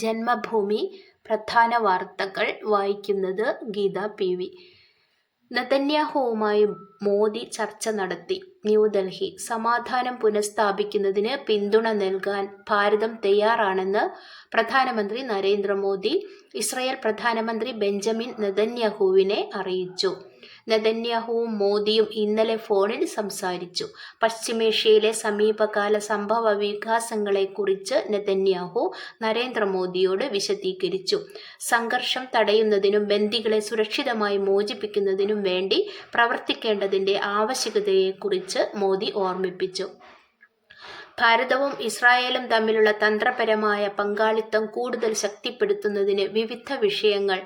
ജന്മഭൂമി പ്രധാന വാർത്തകൾ വായിക്കുന്നത് ഗീത PV. നെതന്യാഹുവുമായി മോദി ചർച്ച നടത്തി. ന്യൂഡൽഹി. സമാധാനം പുനഃസ്ഥാപിക്കുന്നതിന് പിന്തുണ നൽകാൻ ഭാരതം തയ്യാറാണെന്ന് പ്രധാനമന്ത്രി നരേന്ദ്രമോദി ഇസ്രായേൽ പ്രധാനമന്ത്രി ബെഞ്ചമിൻ നെതന്യാഹുവിനെ അറിയിച്ചു. നെതന്യാഹുവും മോദിയും ഇന്നലെ ഫോണിൽ സംസാരിച്ചു. പശ്ചിമേഷ്യയിലെ സമീപകാല സംഭവ വികാസങ്ങളെക്കുറിച്ച് നെതന്യാഹു നരേന്ദ്രമോദിയോട് വിശദീകരിച്ചു. സംഘർഷം തടയുന്നതിനും ബന്ദികളെ സുരക്ഷിതമായി മോചിപ്പിക്കുന്നതിനും വേണ്ടി പ്രവർത്തിക്കേണ്ടതിന്റെ ആവശ്യകതയെക്കുറിച്ച് മോദി ഓർമ്മിപ്പിച്ചു. ഭാരതവും ഇസ്രായേലും തമ്മിലുള്ള തന്ത്രപരമായ പങ്കാളിത്തം കൂടുതൽ ശക്തിപ്പെടുത്തുന്നതിന് വിവിധ വിഷയങ്ങൾ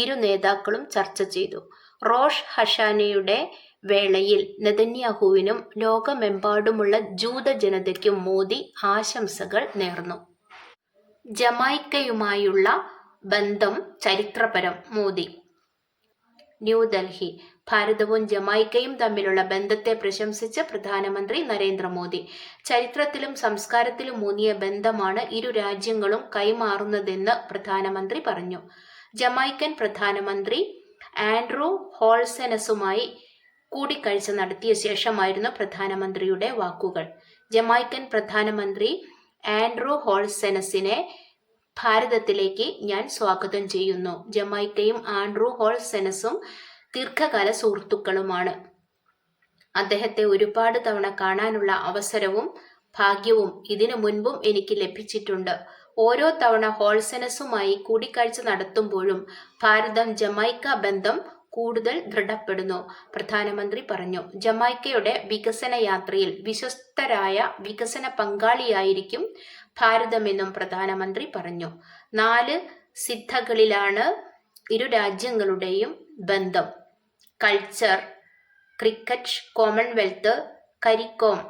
ഇരു നേതാക്കളും ചർച്ച ചെയ്തു. റോഷ് ഹഷാനയുടെ വേളയിൽ നെതന്യാഹുവിനും ലോകമെമ്പാടുമുള്ള ജൂത ജനതയ്ക്കും മോദി ആശംസകൾ നേർന്നു. ജമൈക്കയുമായുള്ള ബന്ധം ചരിത്രപരം. മോദി. ന്യൂഡൽഹി. ഭാരതവും ജമൈക്കയും തമ്മിലുള്ള ബന്ധത്തെ പ്രശംസിച്ച് പ്രധാനമന്ത്രി നരേന്ദ്രമോദി. ചരിത്രത്തിലും സംസ്കാരത്തിലും ഊന്നിയ ബന്ധമാണ് ഇരു രാജ്യങ്ങളും കൈമാറുന്നതെന്ന് പ്രധാനമന്ത്രി പറഞ്ഞു. ജമൈക്കൻ പ്രധാനമന്ത്രി ആൻഡ്രൂ ഹോൾസെനസുമായി കൂടിക്കാഴ്ച നടത്തിയ ശേഷമായിരുന്നു പ്രധാനമന്ത്രിയുടെ വാക്കുകൾ. ജമൈക്കൻ പ്രധാനമന്ത്രി ആൻഡ്രൂ ഹോൾസെനസിനെ ഭാരതത്തിലേക്ക് ഞാൻ സ്വാഗതം ചെയ്യുന്നു. ജമൈക്കയും ആൻഡ്രൂ ഹോൾസെനസും ദീർഘകാല സുഹൃത്തുക്കളുമാണ്. അദ്ദേഹത്തെ ഒരുപാട് തവണ കാണാനുള്ള അവസരവും ഭാഗ്യവും ഇതിനു മുൻപും എനിക്ക് ലഭിച്ചിട്ടുണ്ട്. ഓരോ തവണ ഹോൾസെനസുമായി കൂടിക്കാഴ്ച നടത്തുമ്പോഴും ഭാരതം ജമൈക്ക ബന്ധം കൂടുതൽ ദൃഢപ്പെടുന്നു, പ്രധാനമന്ത്രി പറഞ്ഞു. ജമൈക്കയുടെ വികസന യാത്രയിൽ വിശ്വസ്തരായ വികസന പങ്കാളിയായിരിക്കും ഭാരതമെന്നും പ്രധാനമന്ത്രി പറഞ്ഞു. 4 സിദ്ധകളിലാണ് ഇരു രാജ്യങ്ങളുടെയും ബന്ധം. Culture, cricket, Commonwealth, CARICOM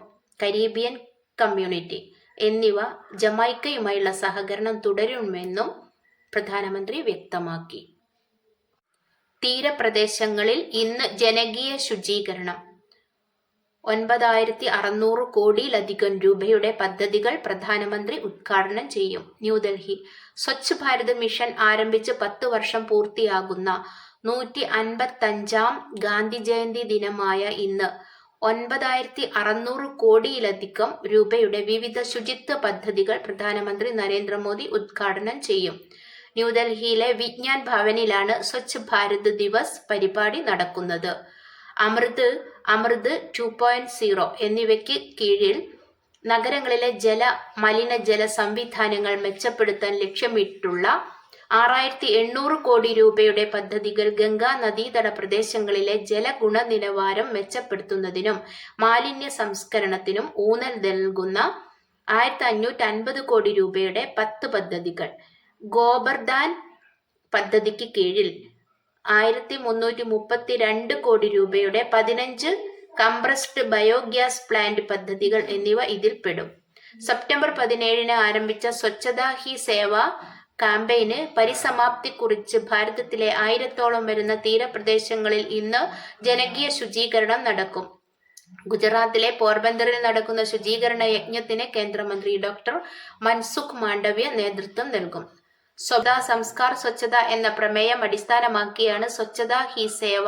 Caribbean community എന്നിവ ജമൈക്കയുമായുള്ള സഹകരണം തുടരുമെന്നും പ്രധാനമന്ത്രി വ്യക്തമാക്കി. തീരപ്രദേശങ്ങളിൽ ഇന്ന് ജനകീയ ശുചീകരണം. 9600 കോടിയിലധികം രൂപയുടെ പദ്ധതികൾ പ്രധാനമന്ത്രി ഉദ്ഘാടനം ചെയ്യും. ന്യൂഡൽഹി. സ്വച്ഛ് ഭാരത് മിഷൻ ആരംഭിച്ച് 10 വർഷം പൂർത്തിയാകുന്ന 155ാം ഗാന്ധി ജയന്തി ദിനമായ ഇന്ന് 9600 കോടിയിലധികം രൂപയുടെ വിവിധ ശുചിത്വ പദ്ധതികൾ പ്രധാനമന്ത്രി നരേന്ദ്രമോദി ഉദ്ഘാടനം ചെയ്യും. ന്യൂഡൽഹിയിലെ വിജ്ഞാൻ ഭവനിലാണ് സ്വച്ഛ് ഭാരത് ദിവസ് പരിപാടി നടക്കുന്നത്. അമൃത് 2.0 എന്നിവയ്ക്ക് കീഴിൽ നഗരങ്ങളിലെ മലിനജല സംവിധാനങ്ങൾ മെച്ചപ്പെടുത്താൻ ലക്ഷ്യമിട്ടുള്ള 6800 കോടി രൂപയുടെ പദ്ധതികൾ ഗംഗാ നദീതട പ്രദേശങ്ങളിലെ ജലഗുണനിലവാരം മെച്ചപ്പെടുത്തുന്നതിനും മാലിന്യ സംസ്കരണത്തിനും ഊന്നൽ നൽകുന്ന 1550 കോടി രൂപയുടെ 10 പദ്ധതികൾ. ഗോബർധാൻ പദ്ധതിക്ക് കീഴിൽ 1332 കോടി രൂപയുടെ 15 കംപ്രസ്ഡ് ബയോഗ്യാസ് പ്ലാന്റ് പദ്ധതികൾ എന്നിവ ഇതിൽപ്പെടും. സെപ്റ്റംബർ 17 ആരംഭിച്ച സ്വച്ഛതാ ഹി സേവ കാമ്പയിന് പരിസമാപ്തി കുറിച്ച് ഭാരതത്തിലെ 1000ഓളം വരുന്ന തീരപ്രദേശങ്ങളിൽ ഇന്ന് ജനകീയ ശുചീകരണം നടക്കും. ഗുജറാത്തിലെ പോർബന്തറിൽ നടക്കുന്ന ശുചീകരണ യജ്ഞത്തിന് കേന്ദ്രമന്ത്രി ഡോക്ടർ മൻസുഖ് മാണ്ഡവ്യ നേതൃത്വം നൽകും. സംസ്കാർ സ്വച്ഛത എന്ന പ്രമേയം അടിസ്ഥാനമാക്കിയാണ് സ്വച്ഛതാ ഹി സേവ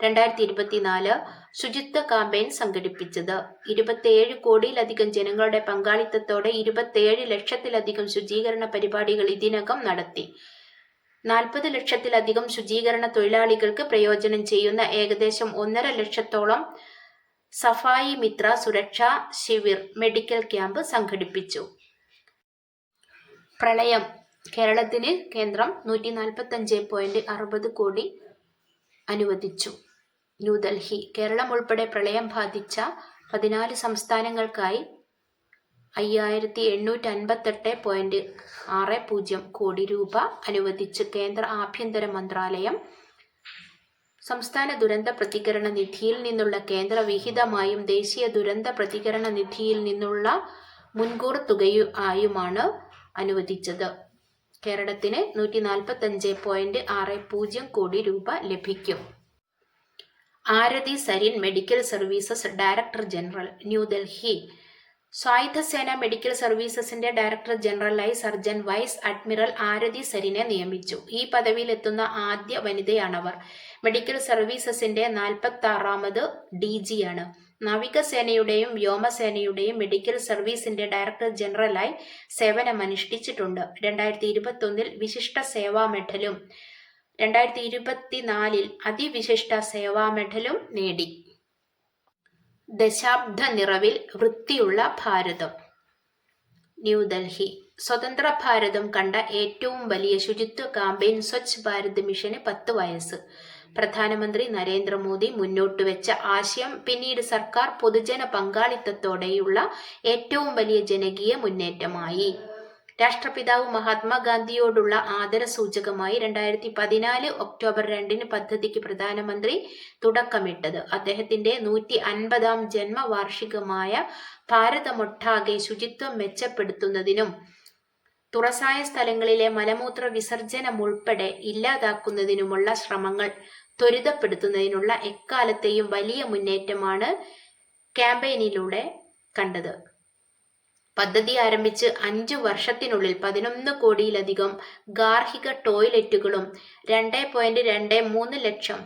2024 ശുചിത്വ കാമ്പയിൻ സംഘടിപ്പിച്ചത്. 27 കോടിയിലധികം ജനങ്ങളുടെ പങ്കാളിത്തത്തോടെ 27 ലക്ഷത്തിലധികം ശുചീകരണ പരിപാടികൾ ഇതിനകം നടത്തി. 40 ലക്ഷത്തിലധികം ശുചീകരണ തൊഴിലാളികൾക്ക് പ്രയോജനം ചെയ്യുന്ന ഏകദേശം 1.5 ലക്ഷത്തോളം സഫായി മിത്ര സുരക്ഷാ ശിവിർ മെഡിക്കൽ ക്യാമ്പ് സംഘടിപ്പിച്ചു. പ്രളയം. കേരളത്തിന് കേന്ദ്രം 145.60 കോടി അനുവദിച്ചു. ന്യൂഡൽഹി. കേരളം ഉൾപ്പെടെ പ്രളയം ബാധിച്ച 14 സംസ്ഥാനങ്ങൾക്കായി 5858.60 കോടി രൂപ അനുവദിച്ച് കേന്ദ്ര ആഭ്യന്തര മന്ത്രാലയം. സംസ്ഥാന ദുരന്ത പ്രതികരണ നിധിയിൽ നിന്നുള്ള കേന്ദ്ര വിഹിതമായും ദേശീയ ദുരന്ത പ്രതികരണ നിധിയിൽ നിന്നുള്ള മുൻകൂർ തുകയായുമാണ് അനുവദിച്ചത്. കേരളത്തിന് 145.60 കോടി രൂപ ലഭിക്കും. Arathi Sarin medical services director general. New Delhi. സായുധസേന മെഡിക്കൽ സർവീസസിന്റെ ഡയറക്ടർ ജനറലായി സർജൻ വൈസ് അഡ്മിറൽ ആരതി സരിനെ നിയമിച്ചു. ഈ പദവിയിലെത്തുന്ന ആദ്യ വനിതയാണവർ. മെഡിക്കൽ സർവീസസിന്റെ 46ാമത് DGയാണ്. നാവികസേനയുടെയും വ്യോമസേനയുടെയും മെഡിക്കൽ സർവീസിന്റെ ഡയറക്ടർ ജനറലായി സേവനമനുഷ്ഠിച്ചിട്ടുണ്ട്. 2021 വിശിഷ്ട സേവാ മെഡലും 2024 അതിവിശിഷ്ട സേവാ മെഡലും നേടി. ദശാബ്ദ നിറവിൽ വൃത്തിയുള്ള ഭാരതം. ന്യൂഡൽഹി. സ്വതന്ത്ര ഭാരതം കണ്ട ഏറ്റവും വലിയ ശുചിത്വ കാമ്പയിൻ സ്വച്ഛ് ഭാരത് മിഷന് 10 വയസ്സ്. പ്രധാനമന്ത്രി നരേന്ദ്രമോദി മുന്നോട്ട് വെച്ച ആശയം പിന്നീട് സർക്കാർ പൊതുജന പങ്കാളിത്തത്തോടെയുള്ള ഏറ്റവും വലിയ ജനകീയ മുന്നേറ്റമായി. രാഷ്ട്രപിതാവ് മഹാത്മാഗാന്ധിയോടുള്ള ആദരസൂചകമായി 2014 ഒക്ടോബർ 2 പദ്ധതിക്ക് പ്രധാനമന്ത്രി തുടക്കമിട്ടത്. അദ്ദേഹത്തിന്റെ 150ാം ജന്മവാർഷികമായ ഭാരതമൊട്ടാകെ ശുചിത്വം മെച്ചപ്പെടുത്തുന്നതിനും തുറസായ സ്ഥലങ്ങളിലെ മലമൂത്ര വിസർജനമുൾപ്പെടെ ഇല്ലാതാക്കുന്നതിനുമുള്ള ശ്രമങ്ങൾ ത്വരിതപ്പെടുത്തുന്നതിനുള്ള എക്കാലത്തെയും വലിയ മുന്നേറ്റമാണ് ക്യാമ്പയിനിലൂടെ കണ്ടത്. പദ്ധതി ആരംഭിച്ച് 5 വർഷത്തിനുള്ളിൽ 11 കോടിയിലധികം ഗാർഹിക ടോയ്ലറ്റുകളും 2.23 ലക്ഷം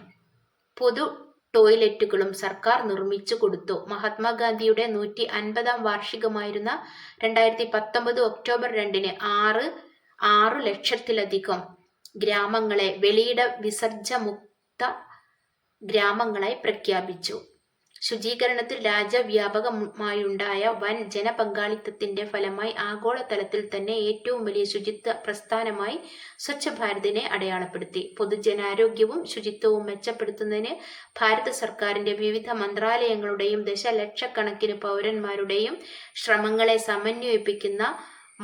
പൊതു ടോയ്ലറ്റുകളും സർക്കാർ നിർമ്മിച്ചു കൊടുത്തു. മഹാത്മാഗാന്ധിയുടെ 150ാം വാർഷികമായിരുന്ന 2019 ഒക്ടോബർ 2 6 ലക്ഷത്തിലധികം ഗ്രാമങ്ങളെ വെളിയിട വിസർജ്ജമുക്ത ഗ്രാമങ്ങളായി പ്രഖ്യാപിച്ചു. ശുചീകരണത്തിൽ രാജ്യവ്യാപകമായുണ്ടായ വൻ ജനപങ്കാളിത്തത്തിന്റെ ഫലമായി ആഗോളതലത്തിൽ തന്നെ ഏറ്റവും വലിയ ശുചിത്വ പ്രസ്ഥാനമായി സ്വച്ഛ് ഭാരതിനെ അടയാളപ്പെടുത്തി. പൊതുജനാരോഗ്യവും ശുചിത്വവും മെച്ചപ്പെടുത്തുന്നതിന് ഭാരത സർക്കാരിന്റെ വിവിധ മന്ത്രാലയങ്ങളുടെയും ദശലക്ഷക്കണക്കിന് പൗരന്മാരുടെയും ശ്രമങ്ങളെ സമന്വയിപ്പിക്കുന്ന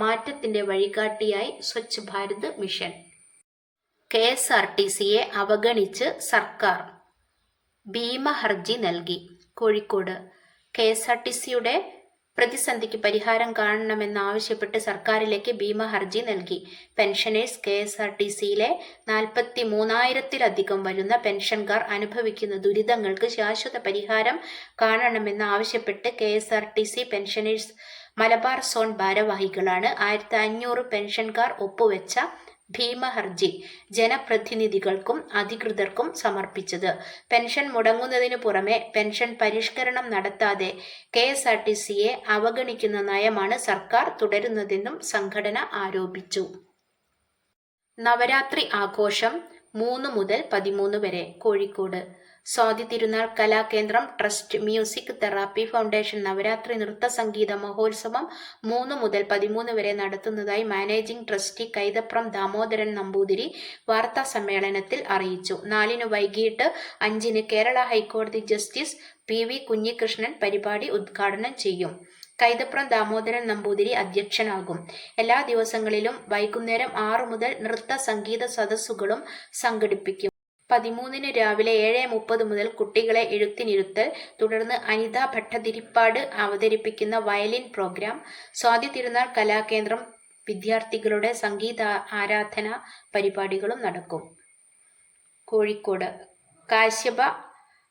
മാറ്റത്തിന്റെ വഴികാട്ടിയായി സ്വച്ഛ് ഭാരത് മിഷൻ. KSRTCയെ അവഗണിച്ച് സർക്കാർ ഭീമഹർജി നൽകി. കോഴിക്കോട്. KSRTCയുടെ പ്രതിസന്ധിക്ക് പരിഹാരം കാണണമെന്നാവശ്യപ്പെട്ട് സർക്കാരിലേക്ക് ഭീമഹർജി നൽകി. പെൻഷനേഴ്സ് KSRTCയിലെ 43,000-ത്തിലധികം വരുന്ന പെൻഷൻകാർ അനുഭവിക്കുന്ന ദുരിതങ്ങൾക്ക് ശാശ്വത പരിഹാരം കാണണമെന്നാവശ്യപ്പെട്ട് KSRTC പെൻഷനേഴ്സ് മലബാർ സോൺ ഭാരവാഹികളാണ് 1500 പെൻഷൻകാർ ഒപ്പുവെച്ച ഭീമഹർജി ജനപ്രതിനിധികൾക്കും അധികൃതർക്കും സമർപ്പിച്ചത്. പെൻഷൻ മുടങ്ങുന്നതിനു പുറമെ പെൻഷൻ പരിഷ്കരണം നടത്താതെ KSRTCയെ അവഗണിക്കുന്ന നയമാണ് സർക്കാർ തുടരുന്നതെന്നും സംഘടന ആരോപിച്ചു. നവരാത്രി ആഘോഷം 3 മുതൽ 13 വരെ. Kozhikode. Swathi Thirunal Kalakendram trust music therapy foundation Navaratri നൃത്ത സംഗീത മഹോത്സവം 3 മുതൽ 13 വരെ നടത്തുന്നതായി മാനേജിംഗ് ട്രസ്റ്റി കൈതപ്രം ദാമോദരൻ നമ്പൂതിരി വാർത്താ സമ്മേളനത്തിൽ അറിയിച്ചു. 4 വൈകിട്ട് 5 കേരള ഹൈക്കോടതി ജസ്റ്റിസ് PV കുഞ്ഞികൃഷ്ണൻ പരിപാടി ഉദ്ഘാടനം ചെയ്യും. കൈതപ്രം ദാമോദരൻ നമ്പൂതിരി അധ്യക്ഷനാകും. എല്ലാ ദിവസങ്ങളിലും വൈകുന്നേരം 6 മുതൽ നൃത്ത സംഗീത സദസ്സുകളും സംഘടിപ്പിക്കും. 13 രാവിലെ 7:30 മുതൽ കുട്ടികളെ എഴുത്തിനിരുത്തൽ, തുടർന്ന് അനിത ഭട്ടതിരിപ്പാട് അവതരിപ്പിക്കുന്ന വയലിൻ പ്രോഗ്രാം, സ്വാതി തിരുനാൾ കലാകേന്ദ്രം വിദ്യാർത്ഥികളുടെ സംഗീത ആരാധന പരിപാടികളും നടക്കും. കോഴിക്കോട്. കാശ്യപ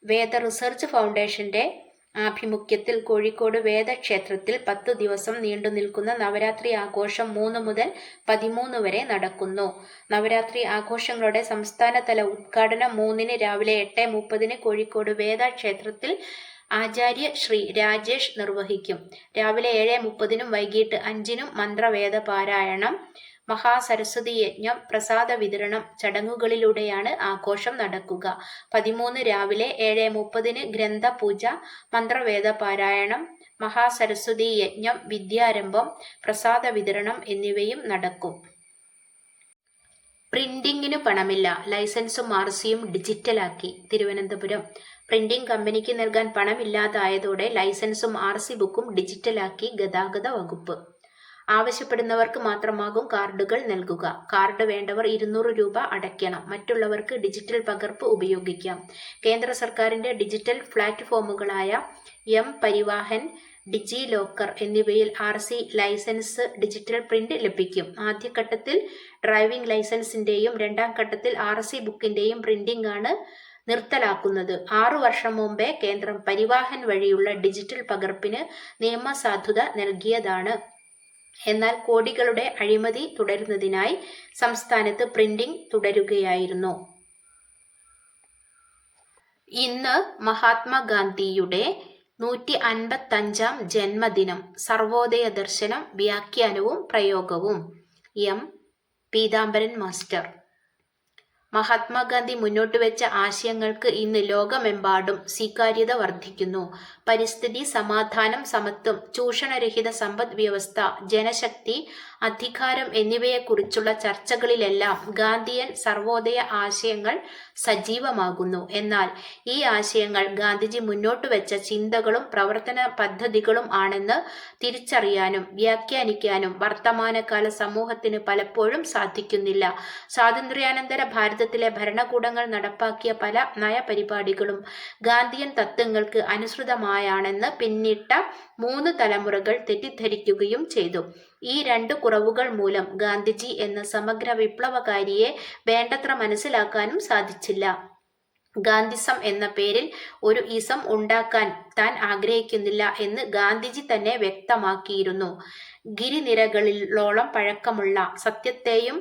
വേദ റിസർച്ച് ഫൗണ്ടേഷന്റെ ആഭിമുഖ്യത്തിൽ കോഴിക്കോട് വേദക്ഷേത്രത്തിൽ 10 ദിവസം നീണ്ടുനിൽക്കുന്ന നവരാത്രി ആഘോഷം 3 മുതൽ 13 വരെ നടക്കുന്നു. നവരാത്രി ആഘോഷങ്ങളുടെ സംസ്ഥാനതല ഉദ്ഘാടനം 3 രാവിലെ 8:30 കോഴിക്കോട് വേദക്ഷേത്രത്തിൽ ആചാര്യ ശ്രീ രാജേഷ് നിർവഹിക്കും. രാവിലെ 7:30 വൈകിട്ട് 5 മന്ത്രവേദ പാരായണം, മഹാസരസ്വതി യജ്ഞം, പ്രസാദ വിതരണം ചടങ്ങുകളിലൂടെയാണ് ആഘോഷം നടക്കുക. 13 രാവിലെ 7:30 ഗ്രന്ഥപൂജ, മന്ത്രവേദ പാരായണം, മഹാസരസ്വതി യജ്ഞം, വിദ്യാരംഭം, പ്രസാദ വിതരണം എന്നിവയും നടക്കും. പ്രിന്റിംഗിന് പണമില്ല, ലൈസൻസും RCയും ഡിജിറ്റലാക്കി. തിരുവനന്തപുരം. പ്രിന്റിംഗ് കമ്പനിക്ക് നൽകാൻ പണമില്ലാതായതോടെ ലൈസൻസും RC ബുക്കും ഡിജിറ്റലാക്കി ഗതാഗത വകുപ്പ്. ആവശ്യപ്പെടുന്നവർക്ക് മാത്രമാകും കാർഡുകൾ നൽകുക. കാർഡ് വേണ്ടവർ 200 രൂപ അടയ്ക്കണം. മറ്റുള്ളവർക്ക് ഡിജിറ്റൽ പകർപ്പ് ഉപയോഗിക്കാം. കേന്ദ്ര സർക്കാരിന്റെ ഡിജിറ്റൽ പ്ലാറ്റ്ഫോമുകളായ പരിവാഹൻ, ഡിജി ലോക്കർ എന്നിവയിൽ RC ലൈസൻസ് ഡിജിറ്റൽ പ്രിന്റ് ലഭിക്കും. ആദ്യഘട്ടത്തിൽ ഡ്രൈവിംഗ് ലൈസൻസിന്റെയും 2ാം ഘട്ടത്തിൽ RC ബുക്കിന്റെയും പ്രിന്റിംഗ് ആണ് നിർത്തലാക്കുന്നത്. 6 വർഷം മുമ്പേ കേന്ദ്രം പരിവാഹൻ വഴിയുള്ള ഡിജിറ്റൽ പകർപ്പിന് നിയമസാധുത നൽകിയതാണ്. എന്നാൽ കോടികളുടെ അഴിമതി തുടരുന്നതിനായി സംസ്ഥാനത്ത് പ്രിന്റിംഗ് തുടരുകയായിരുന്നു. ഇന്ന് മഹാത്മാഗാന്ധിയുടെ 155-ാം ജന്മദിനം. സർവോദയ ദർശനം വ്യാഖ്യാനവും പ്രയോഗവും എം പീതാംബരൻ മാസ്റ്റർ. മഹാത്മാഗാന്ധി മുന്നോട്ടുവെച്ച ആശയങ്ങൾക്ക് ഇന്ന് ലോകമെമ്പാടും സ്വീകാര്യത വർദ്ധിക്കുന്നു. പരിസ്ഥിതി, സമാധാനം, സമത്വം, ചൂഷണരഹിത സമ്പദ് വ്യവസ്ഥ, ജനശക്തി, അധികാരം എന്നിവയെക്കുറിച്ചുള്ള ചർച്ചകളിലെല്ലാം ഗാന്ധിയൻ സർവോദയ ആശയങ്ങൾ സജീവമാകുന്നു. എന്നാൽ ഈ ആശയങ്ങൾ ഗാന്ധിജി മുന്നോട്ടുവെച്ച ചിന്തകളും പ്രവർത്തന പദ്ധതികളും ആണെന്ന് തിരിച്ചറിയാനും വ്യാഖ്യാനിക്കാനും വർത്തമാനകാല സമൂഹത്തിന് പലപ്പോഴും സാധിക്കുന്നില്ല. സ്വാതന്ത്ര്യാനന്തര ഭാരതത്തിലെ ഭരണകൂടങ്ങൾ നടപ്പാക്കിയ പല നയപരിപാടികളും ഗാന്ധിയൻ തത്വങ്ങൾക്ക് അനുസൃതമായാണെന്ന് പിന്നിട്ട 3 തലമുറകൾ തെറ്റിദ്ധരിക്കുകയും ചെയ്തു. ഈ 2 കുറവുകൾ മൂലം ഗാന്ധിജി എന്ന സമഗ്ര വിപ്ലവകാരിയെ വേണ്ടത്ര മനസ്സിലാക്കാനും സാധിച്ചില്ല. ഗാന്ധിസം എന്ന പേരിൽ ഒരു ഇസം ഉണ്ടാക്കാൻ താൻ ആഗ്രഹിക്കുന്നില്ല എന്ന് ഗാന്ധിജി തന്നെ വ്യക്തമാക്കിയിരുന്നു. ഗിരിനിരകളിലോളം പഴക്കമുള്ള സത്യത്തെയും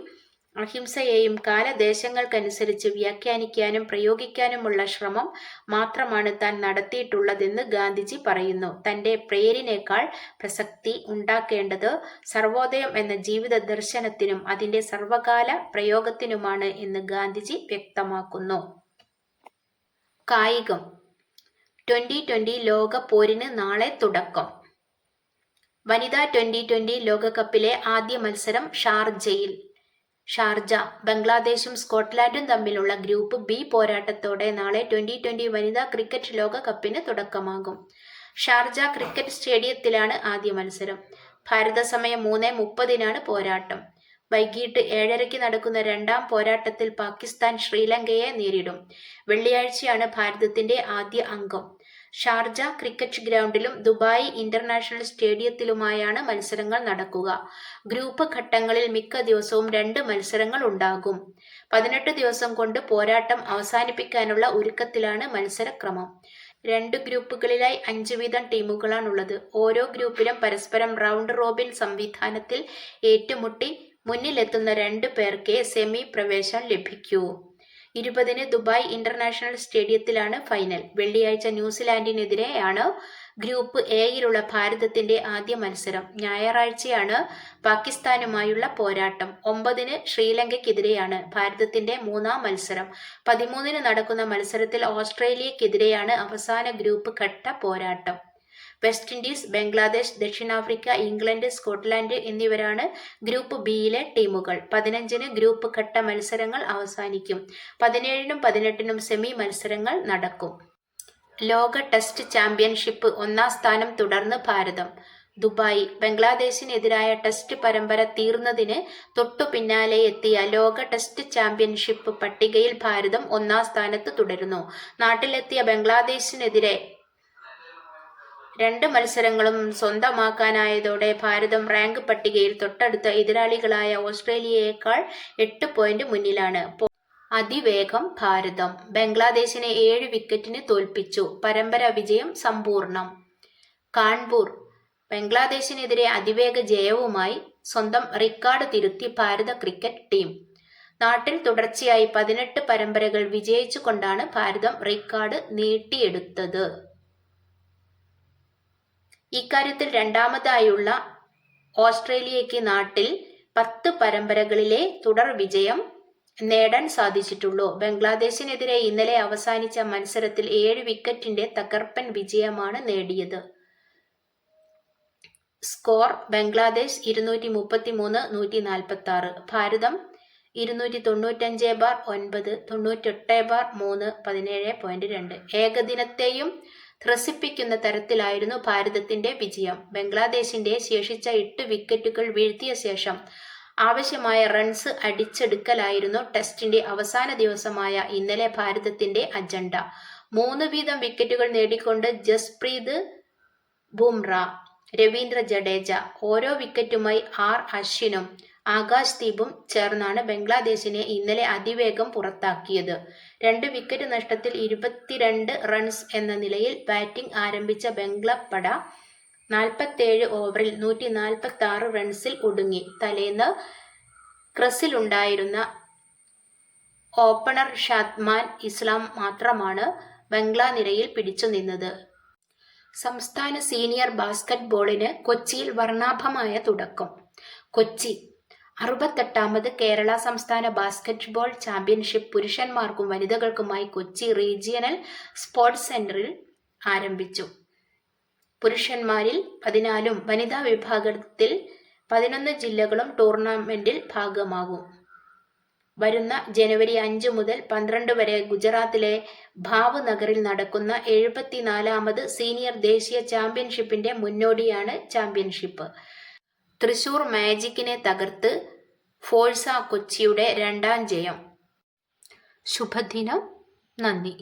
അഹിംസയെയും കാലദേശങ്ങൾക്കനുസരിച്ച് വ്യാഖ്യാനിക്കാനും പ്രയോഗിക്കാനുമുള്ള ശ്രമം മാത്രമാണ് താൻ നടത്തിയിട്ടുള്ളതെന്ന് ഗാന്ധിജി പറയുന്നു. തന്റെ പേരിനേക്കാൾ പ്രസക്തി ഉണ്ടാക്കേണ്ടത് സർവോദയം എന്ന ജീവിത ദർശനത്തിനും അതിന്റെ സർവകാല പ്രയോഗത്തിനുമാണ് എന്ന് ഗാന്ധിജി വ്യക്തമാക്കുന്നു. കായികം. 2020 ലോക പോരിന് നാളെ തുടക്കം. വനിതാ 2020 ലോകകപ്പിലെ ആദ്യ മത്സരം ഷാർജ. ബംഗ്ലാദേശും സ്കോട്ട്ലാൻഡും തമ്മിലുള്ള ഗ്രൂപ്പ് ബി പോരാട്ടത്തോടെ നാളെ 2020 വനിതാ ക്രിക്കറ്റ് ലോകകപ്പിന് തുടക്കമാകും. ഷാർജ ക്രിക്കറ്റ് സ്റ്റേഡിയത്തിലാണ് ആദ്യ മത്സരം. ഭാരത സമയം 3:30-നാണ് പോരാട്ടം. വൈകിട്ട് 7:30-ക്ക് നടക്കുന്ന രണ്ടാം പോരാട്ടത്തിൽ പാകിസ്ഥാൻ ശ്രീലങ്കയെ നേരിടും. വെള്ളിയാഴ്ചയാണ് ഭാരതത്തിന്റെ ആദ്യ അങ്കം. ഷാർജ ക്രിക്കറ്റ് ഗ്രൗണ്ടിലും ദുബായ് ഇന്റർനാഷണൽ സ്റ്റേഡിയത്തിലുമായാണ് മത്സരങ്ങൾ നടക്കുക. ഗ്രൂപ്പ് ഘട്ടങ്ങളിൽ മിക്ക ദിവസവും 2 മത്സരങ്ങൾ ഉണ്ടാകും. 18 ദിവസം കൊണ്ട് പോരാട്ടം അവസാനിപ്പിക്കാനുള്ള ഒരുക്കത്തിലാണ് മത്സരക്രമം. 2 ഗ്രൂപ്പുകളിലായി 5 വീതം ടീമുകളാണുള്ളത്. ഓരോ ഗ്രൂപ്പിലും പരസ്പരം റൗണ്ട് റോബിൻ സംവിധാനത്തിൽ ഏറ്റുമുട്ടി മുന്നിലെത്തുന്ന 2 പേർക്കേ സെമി പ്രവേശം ലഭിക്കൂ. 20-ന് ദുബായ് ഇന്റർനാഷണൽ സ്റ്റേഡിയത്തിലാണ് ഫൈനൽ. വെള്ളിയാഴ്ച ന്യൂസിലാൻഡിനെതിരെയാണ് ഗ്രൂപ്പ് എയിലുള്ള ഭാരതത്തിന്റെ ആദ്യ മത്സരം. ഞായറാഴ്ചയാണ് പാകിസ്ഥാനുമായുള്ള പോരാട്ടം. 9-ന് ശ്രീലങ്കയ്ക്കെതിരെയാണ് ഭാരതത്തിന്റെ 3-ാം മത്സരം. 13-ന് നടക്കുന്ന മത്സരത്തിൽ ഓസ്ട്രേലിയക്കെതിരെയാണ് അവസാന ഗ്രൂപ്പ് ഘട്ട പോരാട്ടം. വെസ്റ്റ് ഇൻഡീസ്, ബംഗ്ലാദേശ്, ദക്ഷിണാഫ്രിക്ക, ഇംഗ്ലണ്ട്, സ്കോട്ട്ലാൻഡ് എന്നിവരാണ് ഗ്രൂപ്പ് ബിയിലെ ടീമുകൾ. 15-ന് ഗ്രൂപ്പ് ഘട്ട മത്സരങ്ങൾ അവസാനിക്കും. 17-നും 18-നും സെമി മത്സരങ്ങൾ നടക്കും. ലോക ടെസ്റ്റ് ചാമ്പ്യൻഷിപ്പ് 1-ാം സ്ഥാനം തുടർന്ന് ഭാരതം. ദുബായ്. ബംഗ്ലാദേശിനെതിരായ ടെസ്റ്റ് പരമ്പര തീർന്നതിന് തൊട്ടു പിന്നാലെ എത്തിയ ലോക ടെസ്റ്റ് ചാമ്പ്യൻഷിപ്പ് പട്ടികയിൽ ഭാരതം 1-ാം സ്ഥാനത്ത് തുടരുന്നു. നാട്ടിലെത്തിയ ബംഗ്ലാദേശിനെതിരെ 2 മത്സരങ്ങളും സ്വന്തമാക്കാനായതോടെ ഭാരതം റാങ്ക് പട്ടികയിൽ തൊട്ടടുത്ത എതിരാളികളായ ഓസ്ട്രേലിയയേക്കാൾ 8 പോയിന്റ് മുന്നിലാണ്. അതിവേഗം ഭാരതം. ബംഗ്ലാദേശിനെ 7 വിക്കറ്റിന് തോൽപ്പിച്ചു. പരമ്പര വിജയം സമ്പൂർണം. കാൺപൂർ. ബംഗ്ലാദേശിനെതിരെ അതിവേഗ ജയവുമായി സ്വന്തം റിക്കാർഡ് തിരുത്തി ഭാരത ക്രിക്കറ്റ് ടീം. നാട്ടിൽ തുടർച്ചയായി 18 പരമ്പരകൾ വിജയിച്ചുകൊണ്ടാണ് ഭാരതം റിക്കാർഡ് നീട്ടിയെടുത്തത്. ഇക്കാര്യത്തിൽ രണ്ടാമതായുള്ള ഓസ്ട്രേലിയയ്ക്ക് നാട്ടിൽ 10 പരമ്പരകളിലെ തുടർ വിജയം നേടാൻ സാധിച്ചിട്ടുള്ളൂ. ബംഗ്ലാദേശിനെതിരെ ഇന്നലെ അവസാനിച്ച മത്സരത്തിൽ 7 വിക്കറ്റിന്റെ തകർപ്പൻ വിജയമാണ് നേടിയത്. സ്കോർ: ബംഗ്ലാദേശ് 233-146, ഭാരതം 295/9, 98/3, 17.2. ഏകദിനത്തെയും ത്രസിപ്പിക്കുന്ന തരത്തിലായിരുന്നു ഭാരതത്തിന്റെ വിജയം. ബംഗ്ലാദേശിന്റെ ശേഷിച്ച 8 വിക്കറ്റുകൾ വീഴ്ത്തിയ ശേഷം ആവശ്യമായ റൺസ് അടിച്ചെടുക്കലായിരുന്നു ടെസ്റ്റിന്റെ അവസാന ദിവസമായ ഇന്നലെ ഭാരതത്തിന്റെ അജണ്ട. 3 വീതം വിക്കറ്റുകൾ നേടിക്കൊണ്ട് ജസ്പ്രീത് ബുംറ, രവീന്ദ്ര ജഡേജ, ഓരോ വിക്കറ്റുമായി ആർ അശ്വിനും ആകാശ് ദീപും ചേർന്നാണ് ബംഗ്ലാദേശിനെ ഇന്നലെ അതിവേഗം പുറത്താക്കിയത്. 2 വിക്കറ്റ് നഷ്ടത്തിൽ 22 റൺസ് എന്ന നിലയിൽ ബാറ്റിംഗ് ആരംഭിച്ച ബംഗ്ലപ്പട 47 ഓവറിൽ 146 റൺസിൽ ഒടുങ്ങി. തലേന്ന് ക്രീസിലുണ്ടായിരുന്ന ഓപ്പണർ ഷാദ്മാൻ ഇസ്ലാം മാത്രമാണ് ബംഗ്ലാ നിരയിൽ പിടിച്ചുനിന്നത്. സംസ്ഥാന സീനിയർ ബാസ്കറ്റ് ബോളിന് കൊച്ചിയിൽ വർണ്ണാഭമായ തുടക്കം. കൊച്ചി 68ാമത് കേരള സംസ്ഥാന ബാസ്കറ്റ് ബോൾ ചാമ്പ്യൻഷിപ്പ് പുരുഷന്മാർക്കും വനിതകൾക്കുമായി കൊച്ചി റീജിയണൽ സ്പോർട്സ് സെന്ററിൽ ആരംഭിച്ചു. പുരുഷന്മാരിൽ 14ഉം വനിതാ വിഭാഗത്തിൽ 11 ജില്ലകളും ടൂർണമെന്റിൽ ഭാഗമാകും. വരുന്ന ജനുവരി 5 മുതൽ 12 വരെ ഗുജറാത്തിലെ ഭാവ്നഗറിൽ നടക്കുന്ന 74ാമത് സീനിയർ ദേശീയ ചാമ്പ്യൻഷിപ്പിന്റെ മുന്നോടിയാണ് ചാമ്പ്യൻഷിപ്പ്. തൃശൂർ മാജിക്കിനെ തകർത്ത് ഫോഴ്സ കൊച്ചിയുടെ 2ാം ജയം. ശുഭദിനം. നന്ദി.